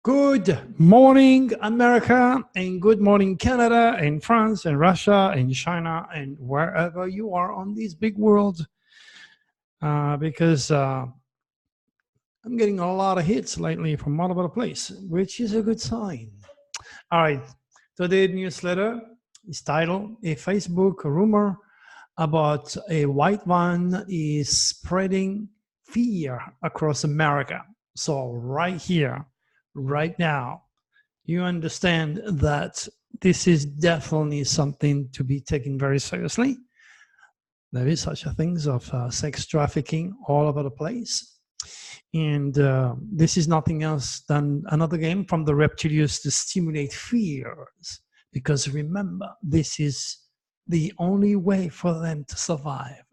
Good morning, America, and good morning, Canada, and France, and Russia, and China, and wherever you are on this big world. Because I'm getting a lot of hits lately from all over the place, which is a good sign. All right, today's newsletter is titled "A Facebook Rumor About a White Van is Spreading Fear Across America." So right here, right now, you understand that this is definitely something to be taken very seriously. There is such a thing of sex trafficking all over the place. And this is nothing else than another game from the reptilians to stimulate fears. Because remember, this is the only way for them to survive.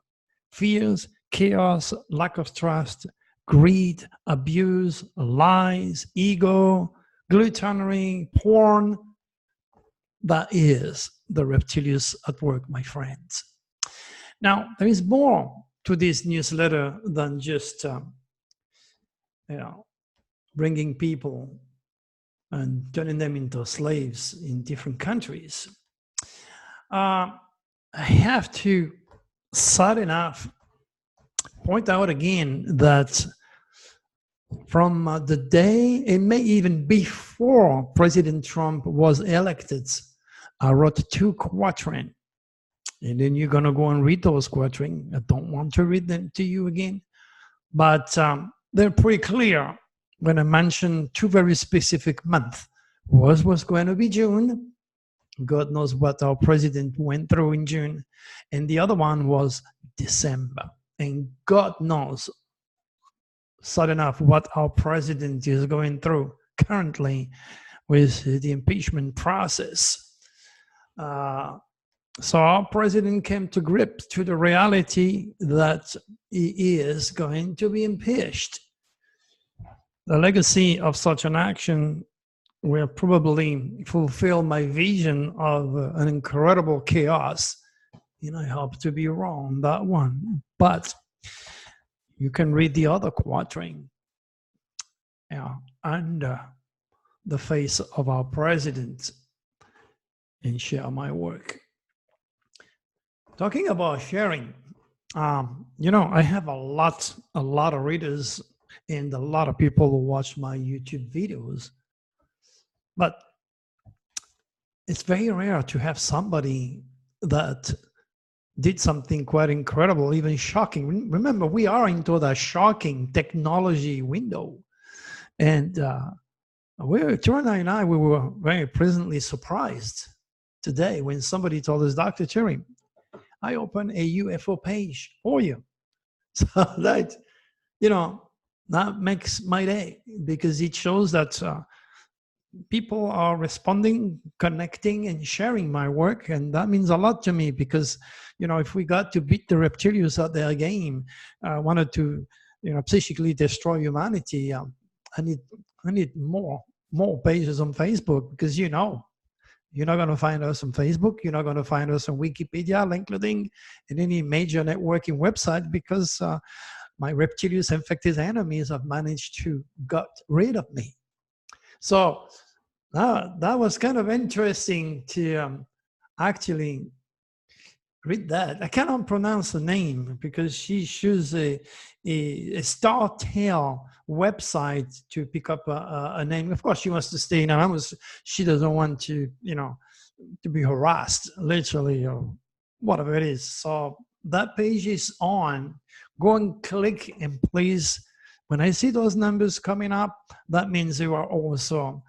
Fears, chaos, lack of trust, greed, abuse, lies, ego, gluttony, porn. That is the reptilians at work, my friends. Now, there is more to this newsletter than just bringing people and turning them into slaves in different countries. I have to sad enough point out again that from the day, and may even before President Trump was elected, I wrote 2 quatrains. And then you're going to go and read those quatrains. I don't want to read them to you again. But they're pretty clear when I mentioned 2 very specific months. One was going to be June. God knows what our president went through in June. And the other one was December. And God knows, sad enough, what our president is going through currently with the impeachment process. So our president came to grips to the reality that he is going to be impeached. The legacy of such an action will probably fulfill my vision of an incredible chaos. And I hope to be wrong on that one. But you can read the other quatrain under the face of our president and share my work. Talking about sharing, I have a lot of readers and a lot of people who watch my YouTube videos, but it's very rare to have somebody that did something quite incredible, even shocking. Remember, we are into the shocking technology window, and Turi and I, we were very pleasantly surprised today when somebody told us, Dr. Turi, I opened a UFO page for you. So that, that makes my day, because it shows that people are responding, connecting, and sharing my work. And that means a lot to me, because, if we got to beat the reptilians at their game, wanted to, psychically destroy humanity, I need more pages on Facebook, because, you're not going to find us on Facebook. You're not going to find us on Wikipedia, LinkedIn, and any major networking website, because my reptilians infected enemies have managed to get rid of me. So that was kind of interesting to actually read that. I cannot pronounce the name because she chose a StarTale website to pick up a name. Of course, she wants to stay anonymous. She doesn't want to, to be harassed, literally, or whatever it is. So that page is on. Go and click, and please, when I see those numbers coming up, that means you are also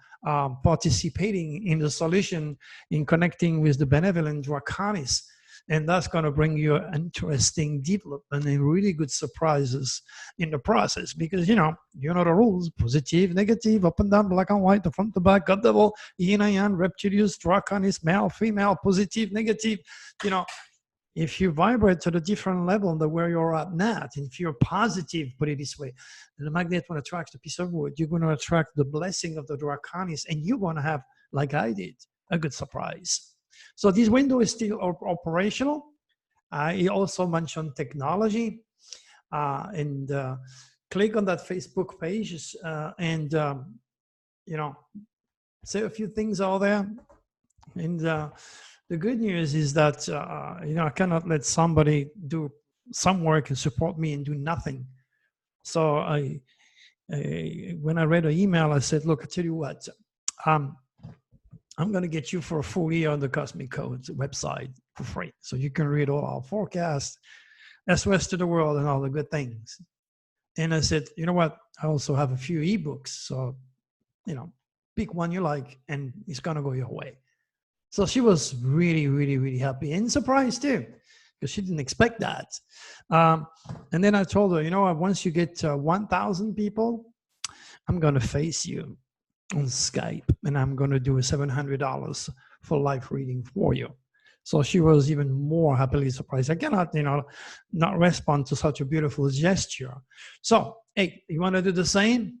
participating in the solution, in connecting with the benevolent Draconis. And that's going to bring you interesting development and really good surprises in the process, because, you know the rules: positive, negative, up and down, black and white, the front to back, God devil, yin and yang, reptilians, draconis, male, female, positive, negative. If you vibrate to the different level than where you're at now, and if you're positive, put it this way, the magnet will attract a piece of wood, you're going to attract the blessing of the draconis, and you're going to have, like I did, a good surprise. So this window is still operational. He also mentioned technology, and click on that Facebook page, and you know, say a few things out there. And the good news is that, I cannot let somebody do some work and support me and do nothing. So when I read an email, I said, look, I tell you what, um, I'm going to get you for a full year on the Cosmic Codes website for free. So you can read all our forecasts, SOS to the world, and all the good things. And I said, you know what? I also have a few ebooks. So, pick one you like, and it's going to go your way. So she was really, really, really happy and surprised too, because she didn't expect that. And then I told her, you know what? Once you get 1,000 people, I'm going to face you on Skype, and I'm going to do a $700 for live reading for you. So she was even more happily surprised. I cannot, not respond to such a beautiful gesture. So, hey, you want to do the same?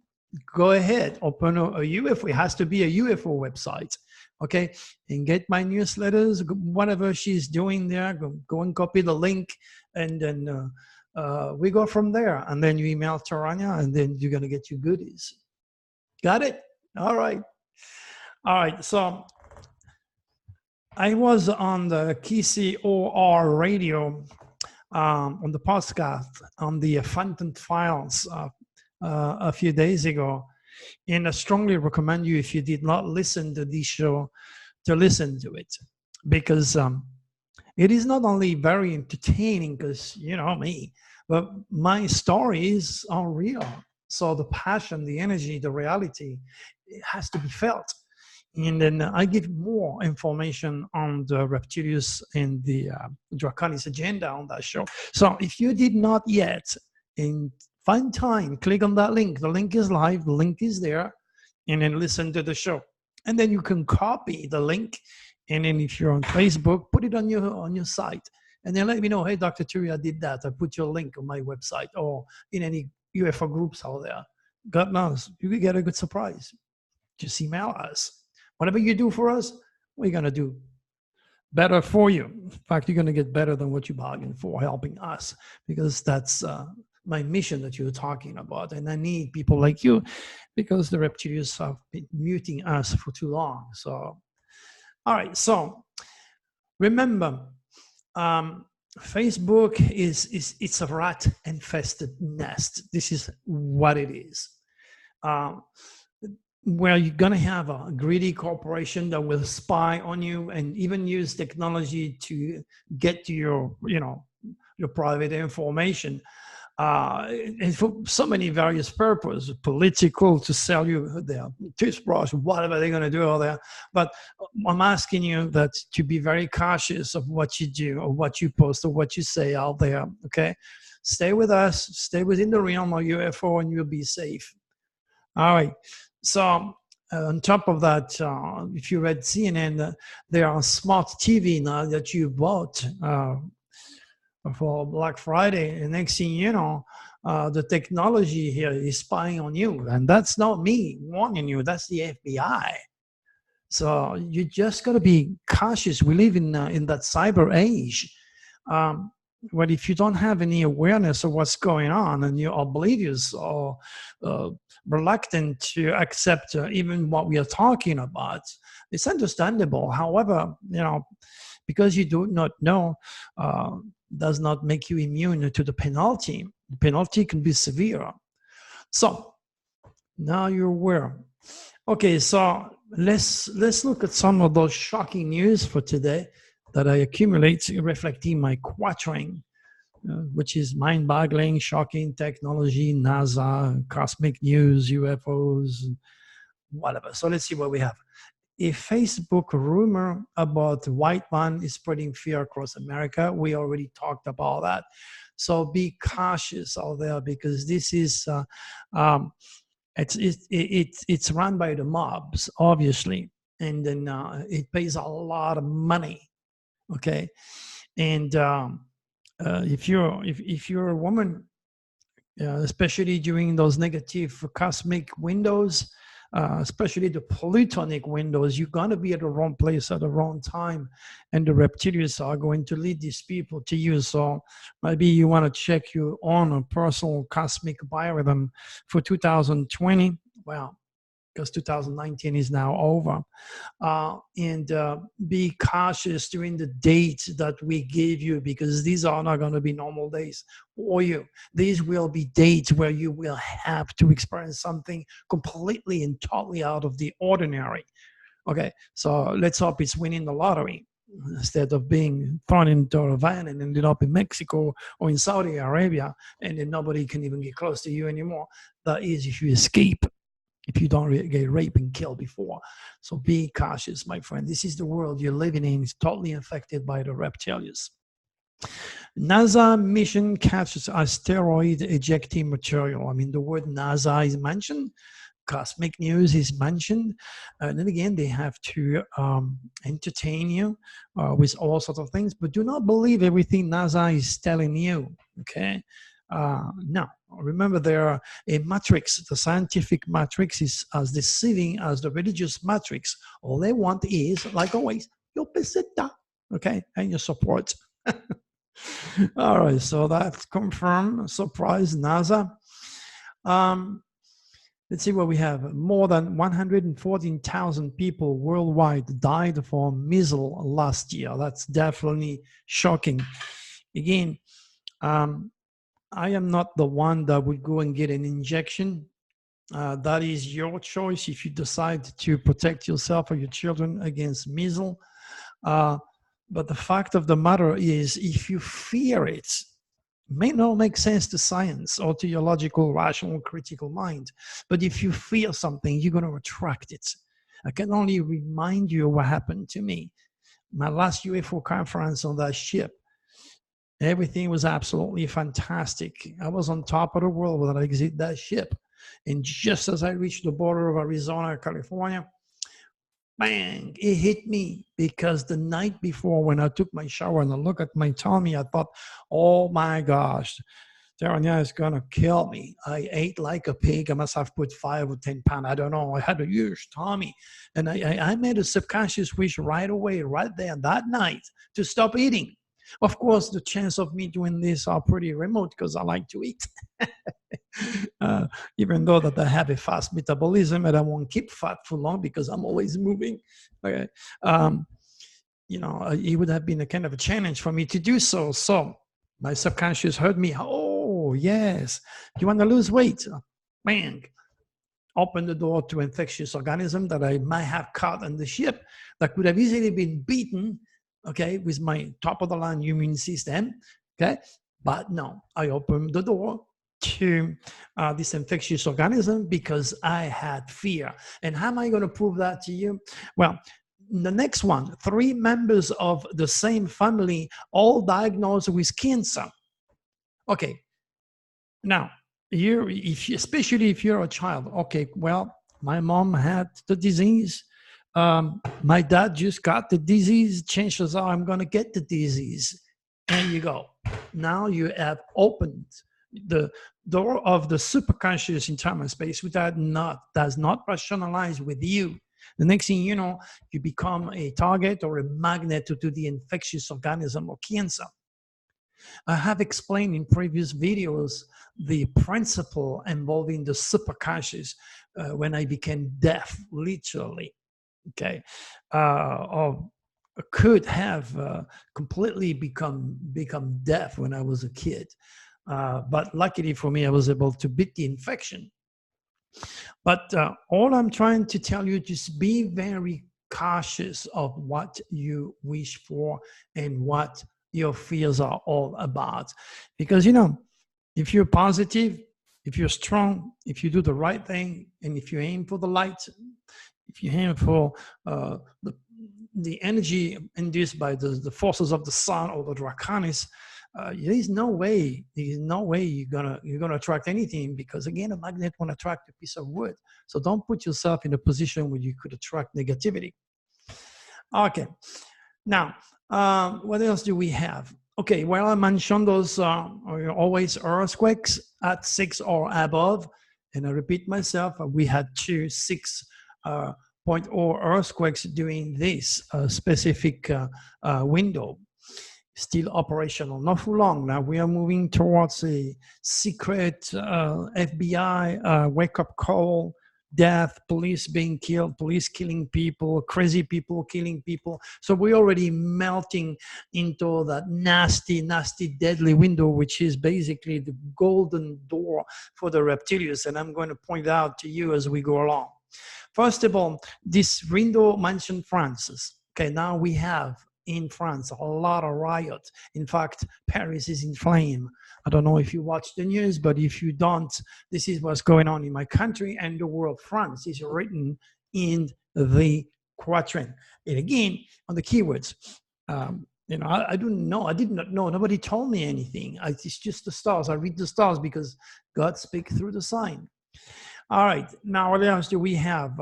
Go ahead, open a UFO. It has to be a UFO website, okay? And get my newsletters, whatever she's doing there, go and copy the link, and then we go from there. And then you email Taranya, and then you're going to get your goodies. Got it? All right. All right. So I was on the KCOR radio on the podcast on the Phantom Files a few days ago. And I strongly recommend you, if you did not listen to this show, to listen to it. Because it is not only very entertaining, because you know me, but my stories are real. So the passion, the energy, the reality, it has to be felt. And then I give more information on the Reptilius and the Draconis agenda on that show. So if you did not yet, and find time, click on that link. The link is live, the link is there, and then listen to the show. And then you can copy the link, and then if you're on Facebook, put it on your site. And then let me know, hey, Dr. Turi, I did that. I put your link on my website or in any UFO groups out there. God knows, you could get a good surprise. Just email us. Whatever you do for us, we're going to do better for you. In fact, you're going to get better than what you bargained for, helping us, because that's my mission that you're talking about. And I need people like you, because the reptilians have been muting us for too long. So, all right. So remember, Facebook it's a rat infested nest. This is what it is. Where you're going to have a greedy corporation that will spy on you and even use technology to get to your private information, and for so many various purposes, political, to sell you their toothbrush, whatever they're going to do all there. But I'm asking you that to be very cautious of what you do or what you post or what you say out there, okay? Stay with us, stay within the realm of UFO, and you'll be safe. All right. So on top of that, if you read CNN, there are smart TV now that you bought for Black Friday, and next thing you know, the technology here is spying on you, and that's not me warning you. That's the FBI. So you just got to be cautious. We live in that cyber age. But if you don't have any awareness of what's going on, and you're oblivious or reluctant to accept even what we are talking about, it's understandable. However, because you do not know, does not make you immune to the penalty. The penalty can be severe. So now you're aware. Okay, so let's look at some of those shocking news for today that I accumulate, reflecting my quatrain, which is mind-boggling, shocking technology, NASA, cosmic news, UFOs, whatever. So let's see what we have. A Facebook rumor about the white man is spreading fear across America. We already talked about that. So be cautious out there, because this is it's run by the mobs, obviously, and then it pays a lot of money. Okay, and if you're a woman, especially during those negative cosmic windows, especially the plutonic windows, you're going to be at the wrong place at the wrong time, and the reptilians are going to lead these people to you. So maybe you want to check your own personal cosmic biorhythm for 2020. Well, because 2019 is now over. And be cautious during the dates that we gave you, because these are not going to be normal days for you. These will be dates where you will have to experience something completely and totally out of the ordinary. Okay, so let's hope it's winning the lottery instead of being thrown into a van and ended up in Mexico or in Saudi Arabia, and then nobody can even get close to you anymore. That is if you escape, if you don't get raped and killed before. So be cautious, my friend. This is the world you're living in. It's totally infected by the reptilians. NASA mission catches asteroid ejecting material. I mean, the word NASA is mentioned. Cosmic news is mentioned, and then again they have to entertain you with all sorts of things, but do not believe everything NASA is telling you. Okay, no, remember there a matrix. The scientific matrix is as deceiving as the religious matrix. All they want is, like always, your peseta, okay, and your support. All right, so that's confirmed. Surprise, NASA. Let's see what we have. More than 114,000 people worldwide died from measles last year. That's definitely shocking. Again, I am not the one that would go and get an injection. That is your choice if you decide to protect yourself or your children against measles. But the fact of the matter is, if you fear it, may not make sense to science or to your logical, rational, critical mind. But if you feel something, you're going to attract it. I can only remind you of what happened to me. My last UFO conference on that ship, everything was absolutely fantastic. I was on top of the world when I exited that ship. And just as I reached the border of Arizona, California, bang, it hit me, because the night before when I took my shower and I looked at my tummy, I thought, oh my gosh, Terania is going to kill me. I ate like a pig. I must have put 5 or 10 pounds. I don't know. I had a huge tummy. And I made a subconscious wish right away, right there, that night, to stop eating. Of course, the chance of me doing this are pretty remote because I like to eat. Even though that I have a fast metabolism and I won't keep fat for long because I'm always moving. Okay, you know, it would have been a kind of a challenge for me to do so. So my subconscious heard me. Oh yes, do you want to lose weight? Bang! Open the door to infectious organism that I might have caught on the ship that could have easily been beaten. Okay, with my top of the line immune system. Okay, but no, I opened the door to this infectious organism because I had fear. And how am I going to prove that to you? Well, the next one, 3 members of the same family all diagnosed with cancer. Okay, now especially if you're a child. Okay, well, my mom had the disease. My dad just got the disease. Chances are I'm going to get the disease. There you go. Now you have opened the door of the superconscious in time and space, which does not rationalize with you. The next thing you know, you become a target or a magnet to the infectious organism or cancer. I have explained in previous videos the principle involving the superconscious when I became deaf, literally. Okay, or could have completely become deaf when I was a kid. But luckily for me, I was able to beat the infection. But all I'm trying to tell you is be very cautious of what you wish for and what your fears are all about. Because, you know, if you're positive, if you're strong, if you do the right thing, and if you aim for the light, if you aim for the energy induced by the forces of the sun or the draconis, there's no way you're gonna attract anything, because again, a magnet won't attract a piece of wood. So don't put yourself in a position where you could attract negativity. Okay, now what else do we have? Okay, well, I mentioned those always earthquakes at 6 or above, and I repeat myself, we had 2 6.0 earthquakes during this specific window. Still operational, not for long. Now we are moving towards a secret FBI wake-up call death, police being killed, police killing people, crazy people killing people. So we're already melting into that nasty, nasty, deadly window, which is basically the golden door for the reptilians. And I'm going to point out to you as we go along. First of all, this window mentioned France. Okay, now we have in France a lot of riots. In fact, Paris is in flame. I don't know if you watch the news, but if you don't, this is what's going on in my country and the world. France is written in the quatrain. And again, on the keywords, you know, I didn't know. I did not know. Nobody told me anything. It's just the stars. I read the stars because God speaks through the sign. All right. Now, what else do we have?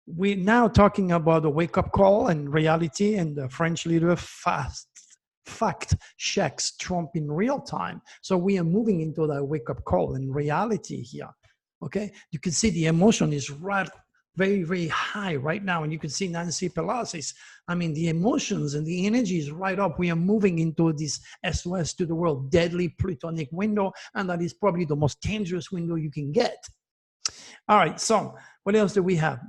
We're now talking about the wake-up call and reality, and the French leader fact checks Trump in real time. So we are moving into that wake-up call and reality here. Okay, you can see the emotion is right, very, very high right now, and you can see Nancy Pelosi's. I mean, the emotions and the energy is right up. We are moving into this SOS to the world, deadly plutonic window, and that is probably the most dangerous window you can get. All right, so what else do we have?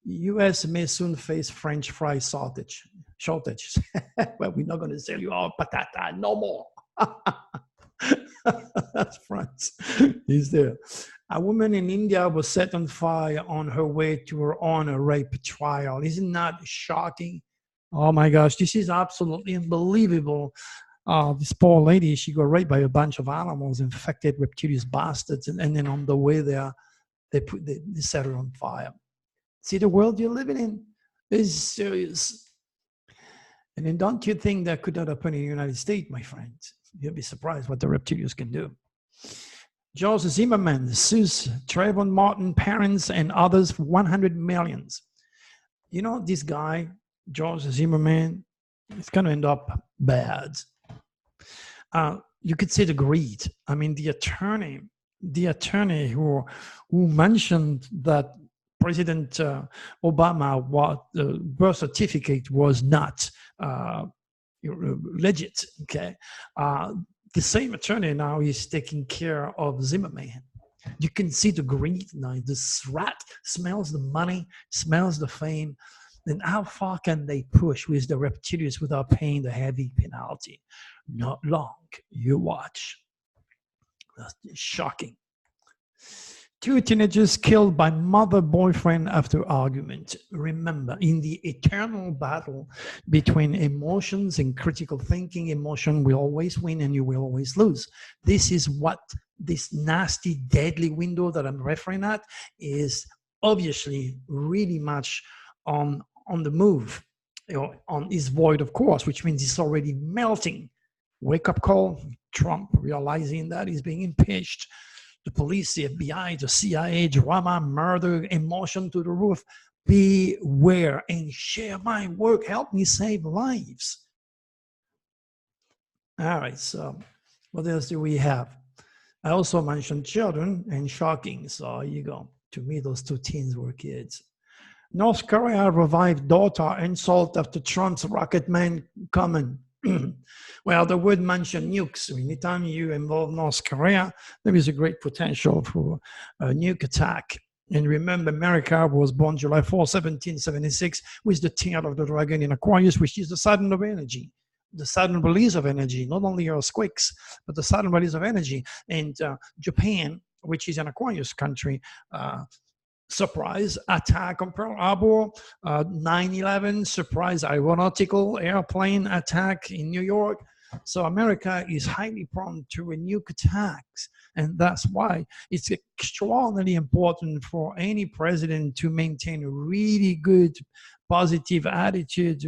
U.S. may soon face French fry shortage. Well, we're not going to sell you our patata no more. That's France. He's there. A woman in India was set on fire on her way to her own rape trial. Isn't that shocking? Oh my gosh, this is absolutely unbelievable. This poor lady, she got raped by a bunch of animals, infected reptilian bastards, and then on the way there, they set her on fire. See the world you're living in is serious. And then don't you think that could not happen in the United States, my friends? You'll be surprised what the reptilians can do. George Zimmerman sues Trayvon Martin parents and others for 100 millions. You know, this guy, George Zimmerman, is going to end up bad. You could say the greed. I mean, the attorney who mentioned that President Obama, birth certificate was not legit. Okay, the same attorney now is taking care of Zimmerman. You can see the greed now. This rat smells the money, smells the fame. Then how far can they push with the reptilians without paying the heavy penalty? Not long. You watch. That's shocking. 2 teenagers killed by mother-boyfriend after argument. Remember, in the eternal battle between emotions and critical thinking, emotion will always win and you will always lose. This is what this nasty, deadly window that I'm referring at is obviously really much on the move. Is void of course, which means it's already melting. Wake-up call, Trump realizing that he's being impeached. The police, the FBI, the CIA, drama, murder, emotion to the roof. Beware and share my work. Help me save lives. All right, so what else do we have? I also mentioned children and shocking. So here you go. To me, those 2 teens were kids. North Korea revived daughter insult after Trump's rocket man comment. Well, the word mentioned nukes. Anytime you involve North Korea, there is a great potential for a nuke attack. And remember, America was born July 4, 1776, with the tail of the dragon in Aquarius, which is the sudden of energy, the sudden release of energy, not only earthquakes, but the sudden release of energy. And Japan, which is an Aquarius country, surprise attack on Pearl Harbor, 9/11 surprise aeronautical airplane attack in New York. So America is highly prone to nuke attacks. And that's why it's extraordinarily important for any president to maintain a really good positive attitude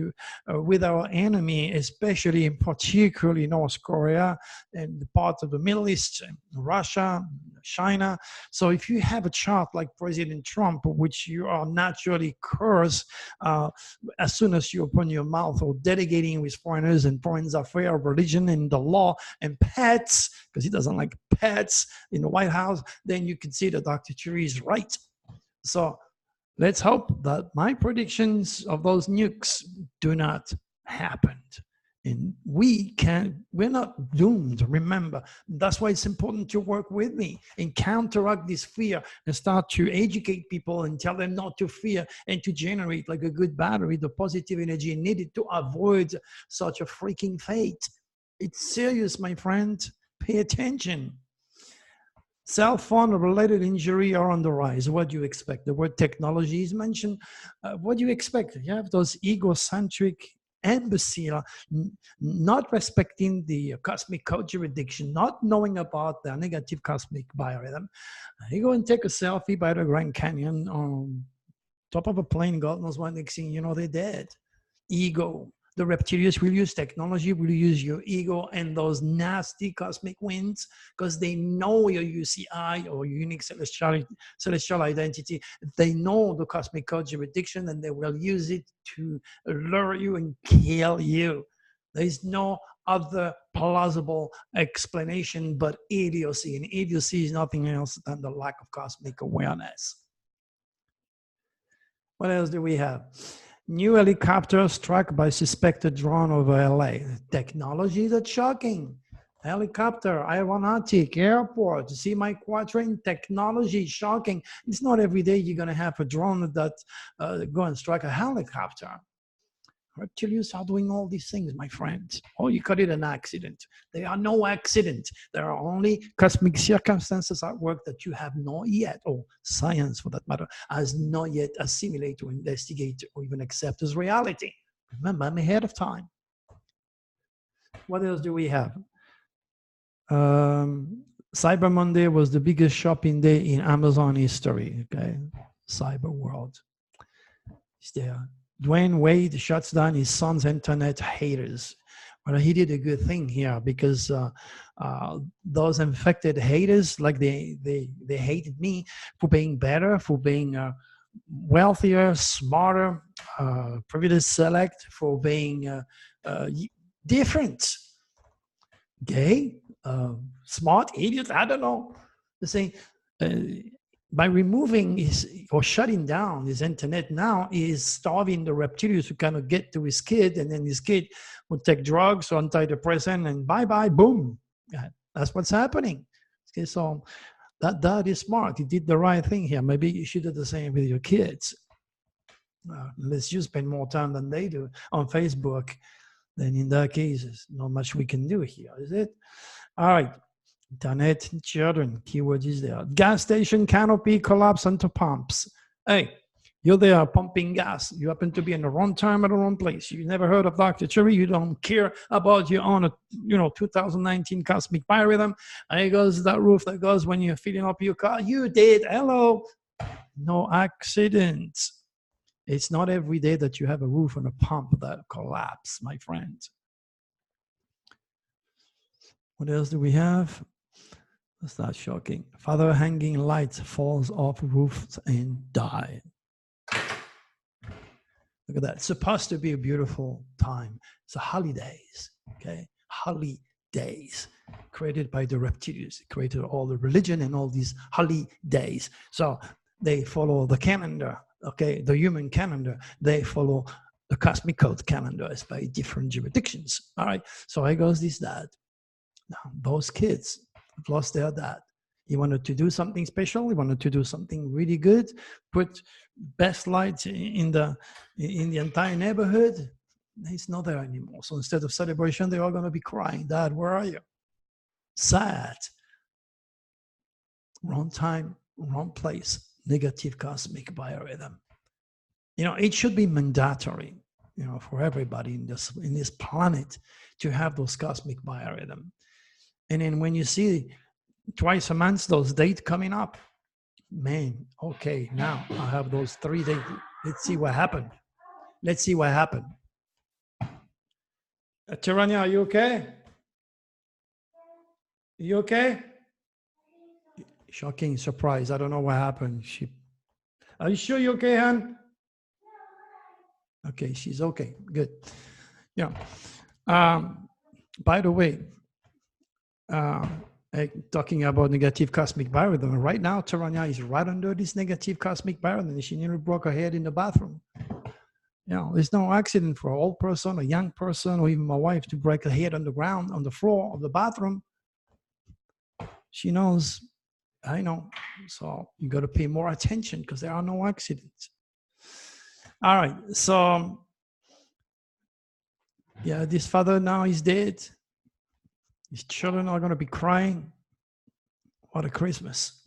with our enemy, especially in particularly North Korea and the part of the Middle East, Russia, China. So if you have a chart like President Trump, which you are naturally cursed as soon as you open your mouth, or delegating with foreigners and foreign affairs, religion and the law and pets, because he doesn't like pets in the White House, then you can see that Dr. Turi is right. So let's hope that my predictions of those nukes do not happen. And we're not doomed, remember. That's why it's important to work with me and counteract this fear and start to educate people and tell them not to fear and to generate like a good battery, the positive energy needed to avoid such a freaking fate. It's serious, my friend. Pay attention. Cell phone related injury are on the rise. What do you expect? The word technology is mentioned. What do you expect? You have those egocentric imbecile, not respecting the cosmic code jurisdiction, not knowing about the negative cosmic biorhythm. You go and take a selfie by the Grand Canyon on top of a plane, God knows what, next thing you know, they're dead. Ego. The reptilians will use technology, will use your ego and those nasty cosmic winds because they know your UCI or unique celestial identity. They know the cosmic code jurisdiction and they will use it to lure you and kill you. There is no other plausible explanation but idiocy. And idiocy is nothing else than the lack of cosmic awareness. What else do we have? New helicopter struck by suspected drone over LA. Technology that's shocking. Helicopter, aeronautic, airport, see my quatrain, technology, shocking. It's not every day you're going to have a drone that go and strike a helicopter. Reptilians are doing all these things, my friends. Oh, you call it an accident. There are no accidents. There are only cosmic circumstances at work that you have not yet, or science for that matter, has not yet assimilated or investigate or even accept as reality. Remember, I'm ahead of time. What else do we have? Cyber Monday was the biggest shopping day in Amazon history. Okay, cyber world. Is there? Dwayne Wade shuts down his son's internet haters. Well, he did a good thing here because those infected haters, like they hated me for being better, for being wealthier, smarter, privileged select, for being different, gay, smart, idiot, I don't know. The same. By removing his or shutting down his internet now is starving the reptilians to kind of get to his kid, and then his kid would take drugs or antidepressant and bye-bye, boom. That's what's happening. Okay, so that is smart. He did the right thing here. Maybe you should do the same with your kids. Unless you spend more time than they do on Facebook, then in that case, there's not much we can do here, is it? All right. Internet, children, keyword is there. Gas station canopy collapse onto pumps. Hey, you're there pumping gas. You happen to be in the wrong time at the wrong place. You never heard of Dr. Turi. You don't care about your own, 2019 cosmic biorhythm. And it goes that roof that goes when you're filling up your car. You did. Hello. No accidents. It's not every day that you have a roof and a pump that collapse, my friend. What else do we have? That's not shocking. Father hanging lights falls off roofs and die. Look at that. It's supposed to be a beautiful time. It's the holidays, okay? Holidays created by the reptilians. Created all the religion and all these holidays. So they follow the calendar, okay? The human calendar. They follow the cosmic code calendar. It's by different jurisdictions. All right. So here goes this dad. Now, those kids have lost their dad. He wanted to do something special. He wanted to do something really good. Put best lights in the entire neighborhood. He's not there anymore. So instead of celebration, they're all going to be crying. Dad, where are you? Sad. Wrong time, wrong place. Negative cosmic biorhythm. It should be mandatory, for everybody in this planet to have those cosmic biorhythm. And then when you see twice a month those dates coming up, man, okay, now I have those 3 days. Let's see what happened. Tirania, are you okay? You okay? Shocking surprise. I don't know what happened. Are you sure you're okay, hon? Okay, she's okay. Good. By the way, talking about negative cosmic biorhythm, right now Taranya is right under this negative cosmic biorhythm. She nearly broke her head in the bathroom. You know, there's no accident for an old person, a young person, or even my wife to break her head on the ground, on the floor of the bathroom. She knows, I know. So you got to pay more attention because there are no accidents. All right. So, yeah, this father now is dead. His children are going to be crying. What a Christmas.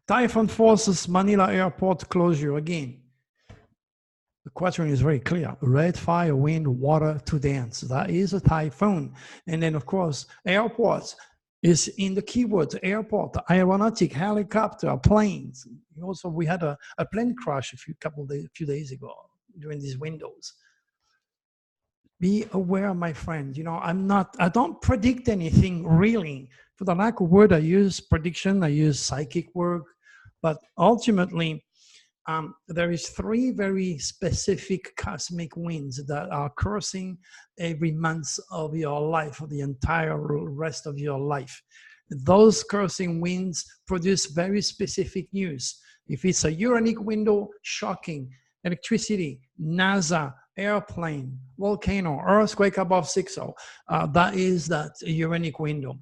Typhoon forces Manila airport closure again. The question is very clear. Red fire, wind, water, too dense. That is a typhoon. And then, of course, airports is in the keyword, airport, aeronautic, helicopter, planes. Also, we had a plane crash a few days ago during these windows. Be aware, my friend. You know, I don't predict anything really. For the lack of word, I use prediction, I use psychic work, but ultimately, there is three very specific cosmic winds that are cursing every month of your life, for the entire rest of your life. Those cursing winds produce very specific news. If it's a Uranic window, shocking. Electricity, NASA, airplane, volcano, earthquake above 6.0. That is that Uranic window.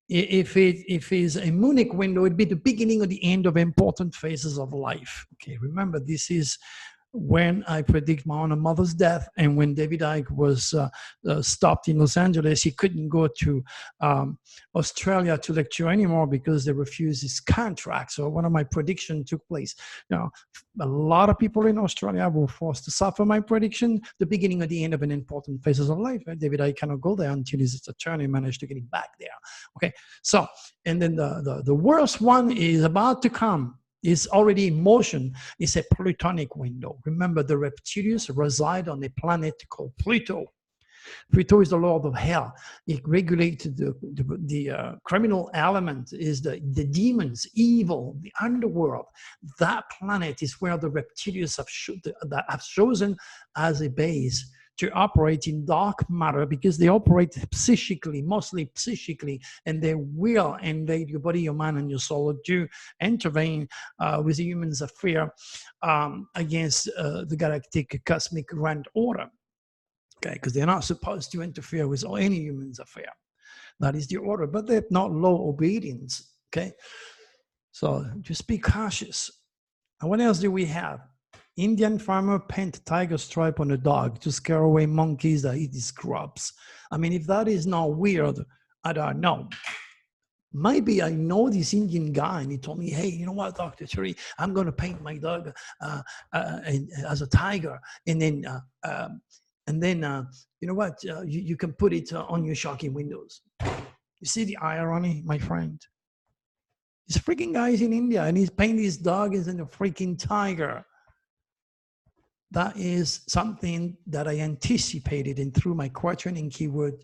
If it is a Munich window, it'd be the beginning or the end of important phases of life. Okay, remember, this is when I predict my own mother's death, and when David Icke was stopped in Los Angeles, he couldn't go to Australia to lecture anymore because they refused his contract. So one of my predictions took place. Now, a lot of people in Australia were forced to suffer my prediction, the beginning or the end of an important phases of life. David Icke cannot go there until his attorney managed to get him back there. Okay, so, and then the worst one is about to come. Is already in motion. It's a Plutonic window. Remember, the reptilians reside on a planet called Pluto. Pluto is the lord of hell. It regulates the criminal element, is the demons, evil, the underworld. That planet is where the reptilians have chosen as a base to operate in dark matter, because they operate psychically, mostly psychically, and they will invade your body, your mind, and your soul to intervene with the human's affair against the galactic cosmic grand order. Okay, because they're not supposed to interfere with any human's affair. That is the order, but they're not low obedience. Okay, so just be cautious. And what else do we have? Indian farmer paint tiger stripe on a dog to scare away monkeys that eat his crops. I mean, if that is not weird, I don't know. Maybe I know this Indian guy, and he told me, hey, you know what, Dr. Turi, I'm going to paint my dog as a tiger. And then you know what, you can put it on your shocking windows. You see the irony, my friend? This freaking guy is in India, and he's painting his dog as a freaking tiger. That is something that I anticipated, and through my questioning keyword,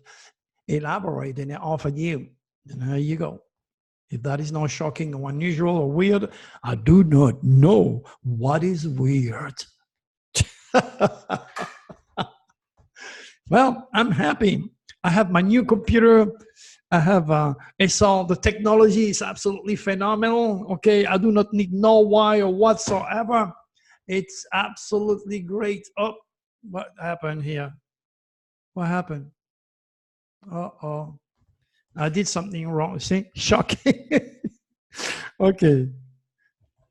elaborate and offer you. And there you go. If that is not shocking or unusual or weird, I do not know what is weird. Well, I'm happy. I have my new computer. I have, it's all, the technology is absolutely phenomenal. Okay, I do not need no wire whatsoever. It's absolutely great. Oh, what happened here? What happened? Uh-oh. I did something wrong. See? Shocking. Okay.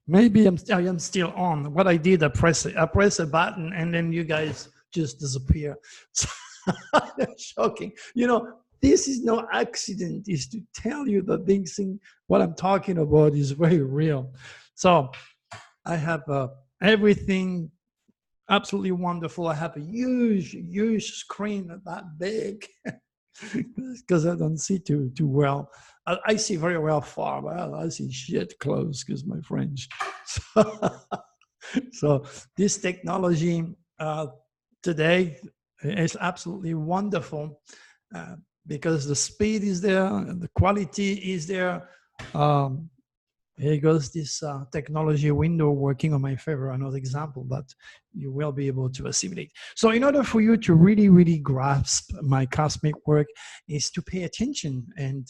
Maybe I am still on. What I did, I press a button, and then you guys just disappear. Shocking. You know, this is no accident. Is to tell you that this thing, what I'm talking about, is very real. So I have everything absolutely wonderful. I have a huge screen that big because I don't see too well. I see very well far, but I see shit close because my French. So this technology today is absolutely wonderful because the speed is there, and the quality is there. Here goes this technology window working on my favor, another example that you will be able to assimilate. So in order for you to really grasp my cosmic work is to pay attention and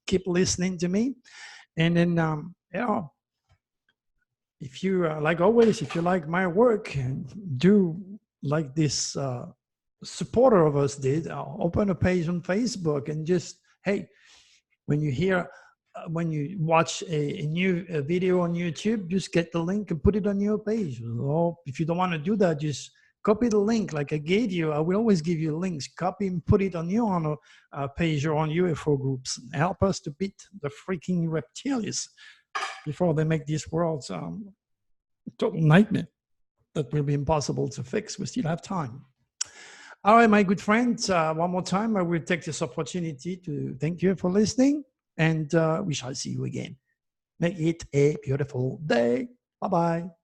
keep listening to me. And then, you know, if you, like always, if you like my work, do like this supporter of us did, open a page on Facebook and just, hey, when you hear, when you watch a new video on YouTube, just get the link and put it on your page. Or if you don't want to do that, just copy the link like I gave you. I will always give you links. Copy and put it on your page or on UFO groups. Help us to beat the freaking reptilians before they make these worlds total nightmare that will be impossible to fix. We still have time. All right, my good friends, one more time, I will take this opportunity to thank you for listening, and we shall see you again. Make it a beautiful day. Bye-bye.